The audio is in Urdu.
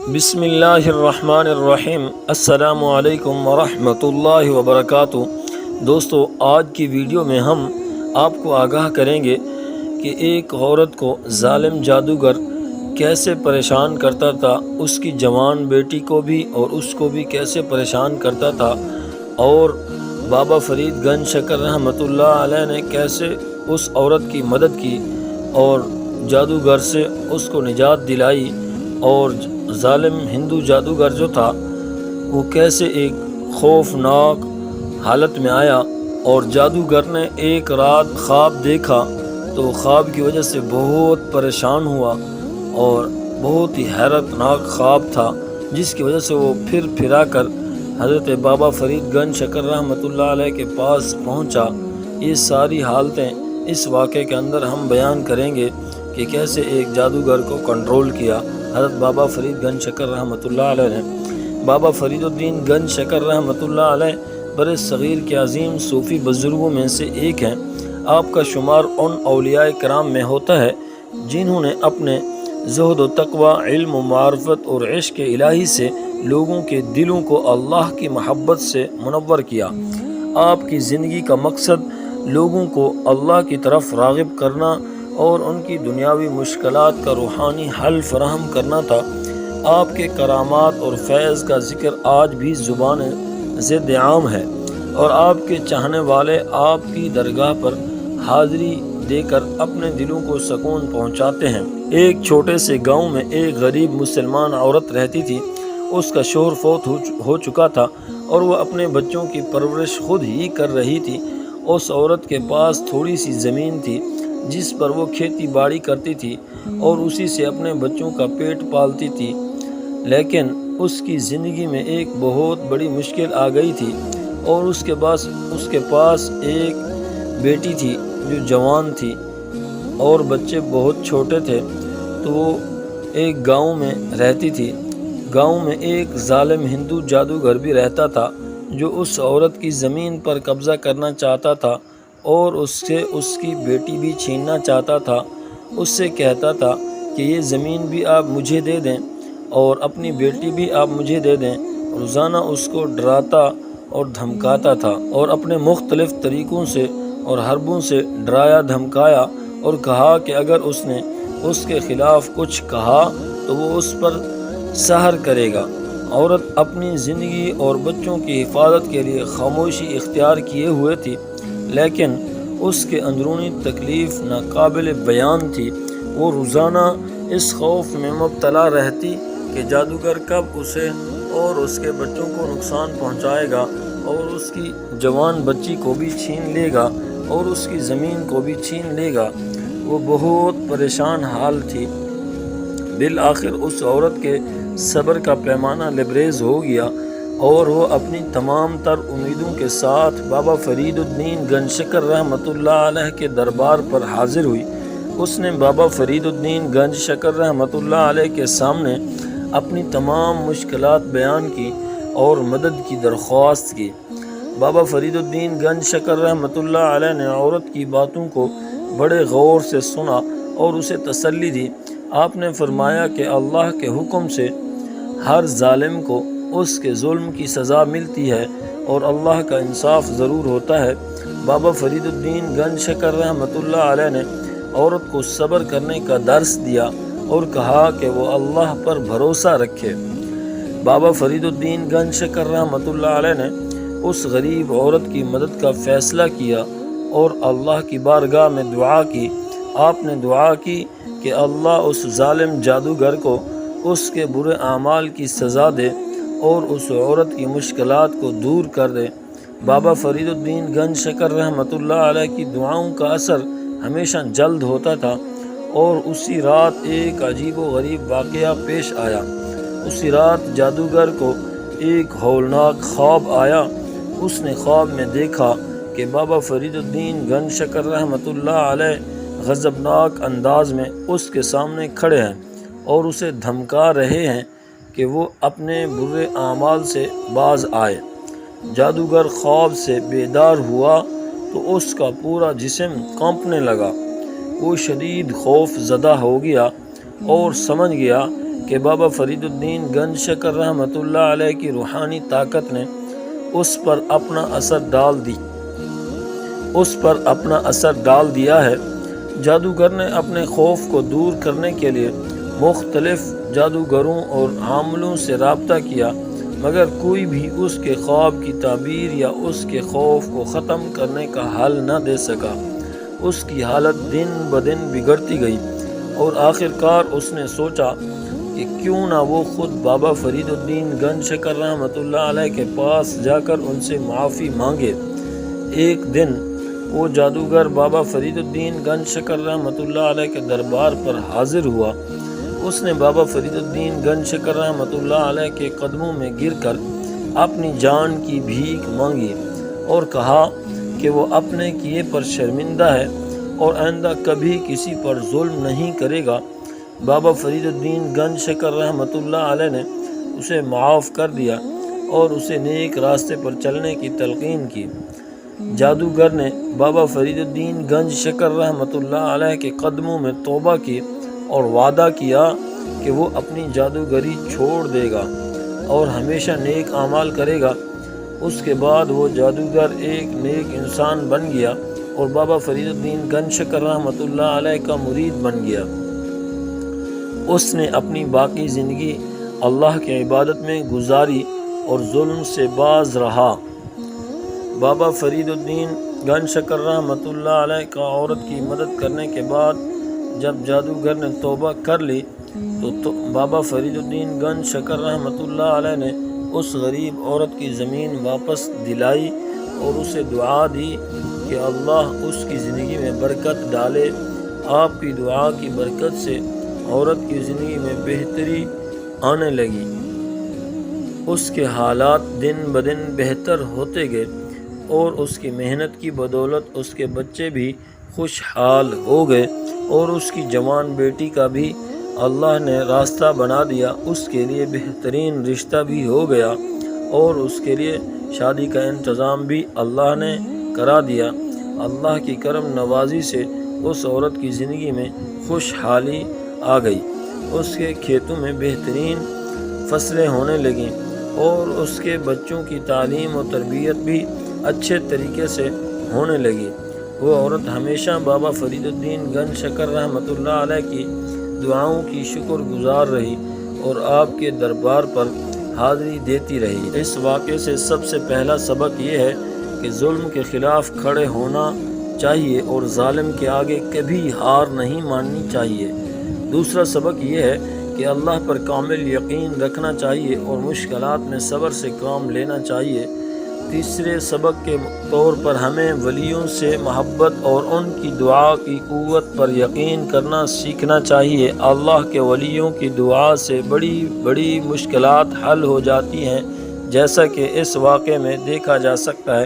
بسم اللہ الرحمن الرحیم۔ السلام علیکم ورحمۃ اللہ وبرکاتہ۔ دوستو، آج کی ویڈیو میں ہم آپ کو آگاہ کریں گے کہ ایک عورت کو ظالم جادوگر کیسے پریشان کرتا تھا، اس کی جوان بیٹی کو بھی اور اس کو بھی کیسے پریشان کرتا تھا، اور بابا فرید گنج شکر رحمۃ اللہ علیہ نے کیسے اس عورت کی مدد کی اور جادوگر سے اس کو نجات دلائی، اور ظالم ہندو جادوگر جو تھا وہ کیسے ایک خوفناک حالت میں آیا، اور جادوگر نے ایک رات خواب دیکھا تو خواب کی وجہ سے بہت پریشان ہوا، اور بہت ہی حیرت ناک خواب تھا، جس کی وجہ سے وہ پھرا کر حضرت بابا فرید گنج شکر رحمۃ اللہ علیہ کے پاس پہنچا۔ یہ ساری حالتیں اس واقعے کے اندر ہم بیان کریں گے کہ کیسے ایک جادوگر کو کنٹرول کیا حضرت بابا فرید گنج شکر رحمۃ اللہ علیہ نے۔ بابا فرید الدین گنج شکر رحمۃ اللہ علیہ بر صغیر کے عظیم صوفی بزرگوں میں سے ایک ہیں۔ آپ کا شمار ان اولیاء کرام میں ہوتا ہے جنہوں نے اپنے زہد و تقوی، علم و معرفت اور عشق الہی سے لوگوں کے دلوں کو اللہ کی محبت سے منور کیا۔ آپ کی زندگی کا مقصد لوگوں کو اللہ کی طرف راغب کرنا اور ان کی دنیاوی مشکلات کا روحانی حل فراہم کرنا تھا۔ آپ کے کرامات اور فیض کا ذکر آج بھی زبان ضد عام ہے، اور آپ کے چاہنے والے آپ کی درگاہ پر حاضری دے کر اپنے دلوں کو سکون پہنچاتے ہیں۔ ایک چھوٹے سے گاؤں میں ایک غریب مسلمان عورت رہتی تھی۔ اس کا شوہر فوت ہو چکا تھا اور وہ اپنے بچوں کی پرورش خود ہی کر رہی تھی۔ اس عورت کے پاس تھوڑی سی زمین تھی جس پر وہ کھیتی باڑی کرتی تھی اور اسی سے اپنے بچوں کا پیٹ پالتی تھی، لیکن اس کی زندگی میں ایک بہت بڑی مشکل آ گئی تھی، اور اس کے پاس ایک بیٹی تھی جو جوان تھی اور بچے بہت چھوٹے تھے۔ تو وہ ایک گاؤں میں رہتی تھی۔ گاؤں میں ایک ظالم ہندو جادوگر بھی رہتا تھا جو اس عورت کی زمین پر قبضہ کرنا چاہتا تھا اور اس سے اس کی بیٹی بھی چھیننا چاہتا تھا۔ اس سے کہتا تھا کہ یہ زمین بھی آپ مجھے دے دیں اور اپنی بیٹی بھی آپ مجھے دے دیں۔ روزانہ اس کو ڈراتا اور دھمکاتا تھا، اور اپنے مختلف طریقوں سے اور حربوں سے ڈرایا دھمکایا، اور کہا کہ اگر اس نے اس کے خلاف کچھ کہا تو وہ اس پر سحر کرے گا۔ عورت اپنی زندگی اور بچوں کی حفاظت کے لیے خاموشی اختیار کیے ہوئے تھی، لیکن اس کے اندرونی تکلیف ناقابل بیان تھی۔ وہ روزانہ اس خوف میں مبتلا رہتی کہ جادوگر کب اسے اور اس کے بچوں کو نقصان پہنچائے گا، اور اس کی جوان بچی کو بھی چھین لے گا اور اس کی زمین کو بھی چھین لے گا۔ وہ بہت پریشان حال تھی۔ بالآخر اس عورت کے صبر کا پیمانہ لبریز ہو گیا، اور وہ اپنی تمام تر امیدوں کے ساتھ بابا فرید الدین گنج شکر رحمۃ اللہ علیہ کے دربار پر حاضر ہوئی۔ اس نے بابا فرید الدین گنج شکر رحمۃ اللہ علیہ کے سامنے اپنی تمام مشکلات بیان کی اور مدد کی درخواست کی۔ بابا فرید الدین گنج شکر رحمۃ اللہ علیہ نے عورت کی باتوں کو بڑے غور سے سنا اور اسے تسلی دی۔ آپ نے فرمایا کہ اللہ کے حکم سے ہر ظالم کو اس کے ظلم کی سزا ملتی ہے، اور اللہ کا انصاف ضرور ہوتا ہے۔ بابا فرید الدین گنج شکر رحمۃ اللہ علیہ نے عورت کو صبر کرنے کا درس دیا اور کہا کہ وہ اللہ پر بھروسہ رکھے۔ بابا فرید الدین گنج شکر رحمۃ اللہ علیہ نے اس غریب عورت کی مدد کا فیصلہ کیا اور اللہ کی بارگاہ میں دعا کی۔ آپ نے دعا کی کہ اللہ اس ظالم جادوگر کو اس کے برے اعمال کی سزا دے اور اس عورت کی مشکلات کو دور کر دے۔ بابا فرید الدین گنج شکر رحمۃ اللہ علیہ کی دعاؤں کا اثر ہمیشہ جلد ہوتا تھا، اور اسی رات ایک عجیب و غریب واقعہ پیش آیا۔ اسی رات جادوگر کو ایک ہولناک خواب آیا۔ اس نے خواب میں دیکھا کہ بابا فرید الدین گنج شکر رحمۃ اللہ علیہ غضبناک انداز میں اس کے سامنے کھڑے ہیں اور اسے دھمکا رہے ہیں کہ وہ اپنے برے اعمال سے باز آئے۔ جادوگر خواب سے بیدار ہوا تو اس کا پورا جسم کانپنے لگا۔ وہ شدید خوف زدہ ہو گیا اور سمجھ گیا کہ بابا فرید الدین گنج شکر رحمۃ اللہ علیہ کی روحانی طاقت نے اس پر اپنا اثر ڈال دیا ہے۔ جادوگر نے اپنے خوف کو دور کرنے کے لیے مختلف جادوگروں اور عاملوں سے رابطہ کیا، مگر کوئی بھی اس کے خواب کی تعبیر یا اس کے خوف کو ختم کرنے کا حل نہ دے سکا۔ اس کی حالت دن بدن بگڑتی گئی اور آخرکار اس نے سوچا کہ کیوں نہ وہ خود بابا فرید الدین گنج شکر رحمۃ اللہ علیہ کے پاس جا کر ان سے معافی مانگے۔ ایک دن وہ جادوگر بابا فرید الدین گنج شکر رحمۃ اللہ علیہ کے دربار پر حاضر ہوا۔ اس نے بابا فرید الدین گنج شکر رحمۃ اللہ علیہ کے قدموں میں گر کر اپنی جان کی بھیک مانگی اور کہا کہ وہ اپنے کیے پر شرمندہ ہے اور آئندہ کبھی کسی پر ظلم نہیں کرے گا۔ بابا فرید الدین گنج شکر رحمۃ اللہ علیہ نے اسے معاف کر دیا اور اسے نیک راستے پر چلنے کی تلقین کی۔ جادوگر نے بابا فرید الدین گنج شکر رحمۃ اللہ علیہ کے قدموں میں توبہ کی اور وعدہ کیا کہ وہ اپنی جادوگری چھوڑ دے گا اور ہمیشہ نیک اعمال کرے گا۔ اس کے بعد وہ جادوگر ایک نیک انسان بن گیا اور بابا فرید الدین گنج شکر رحمۃ اللہ علیہ کا مرید بن گیا۔ اس نے اپنی باقی زندگی اللہ کی عبادت میں گزاری اور ظلم سے باز رہا۔ بابا فرید الدین گنج شکر رحمۃ اللہ علیہ کا عورت کی مدد کرنے کے بعد جب جادوگر نے توبہ کر لی تو بابا فرید الدین گنج شکر رحمۃ اللہ علیہ نے اس غریب عورت کی زمین واپس دلائی اور اسے دعا دی کہ اللہ اس کی زندگی میں برکت ڈالے۔ آپ کی دعا کی برکت سے عورت کی زندگی میں بہتری آنے لگی۔ اس کے حالات دن بدن بہتر ہوتے گئے اور اس کی محنت کی بدولت اس کے بچے بھی خوشحال ہو گئے اور اس کی جوان بیٹی کا بھی اللہ نے راستہ بنا دیا۔ اس کے لیے بہترین رشتہ بھی ہو گیا اور اس کے لیے شادی کا انتظام بھی اللہ نے کرا دیا۔ اللہ کی کرم نوازی سے اس عورت کی زندگی میں خوشحالی آ گئی۔ اس کے کھیتوں میں بہترین فصلیں ہونے لگیں اور اس کے بچوں کی تعلیم و تربیت بھی اچھے طریقے سے ہونے لگی۔ وہ عورت ہمیشہ بابا فرید الدین گنج شکر رحمۃ اللہ علیہ کی دعاؤں کی شکر گزار رہی اور آپ کے دربار پر حاضری دیتی رہی۔ اس واقعے سے سب سے پہلا سبق یہ ہے کہ ظلم کے خلاف کھڑے ہونا چاہیے اور ظالم کے آگے کبھی ہار نہیں ماننی چاہیے۔ دوسرا سبق یہ ہے کہ اللہ پر کامل یقین رکھنا چاہیے اور مشکلات میں صبر سے کام لینا چاہیے۔ تیسرے سبق کے طور پر ہمیں ولیوں سے محبت اور ان کی دعا کی قوت پر یقین کرنا سیکھنا چاہیے۔ اللہ کے ولیوں کی دعا سے بڑی بڑی مشکلات حل ہو جاتی ہیں، جیسا کہ اس واقعے میں دیکھا جا سکتا ہے۔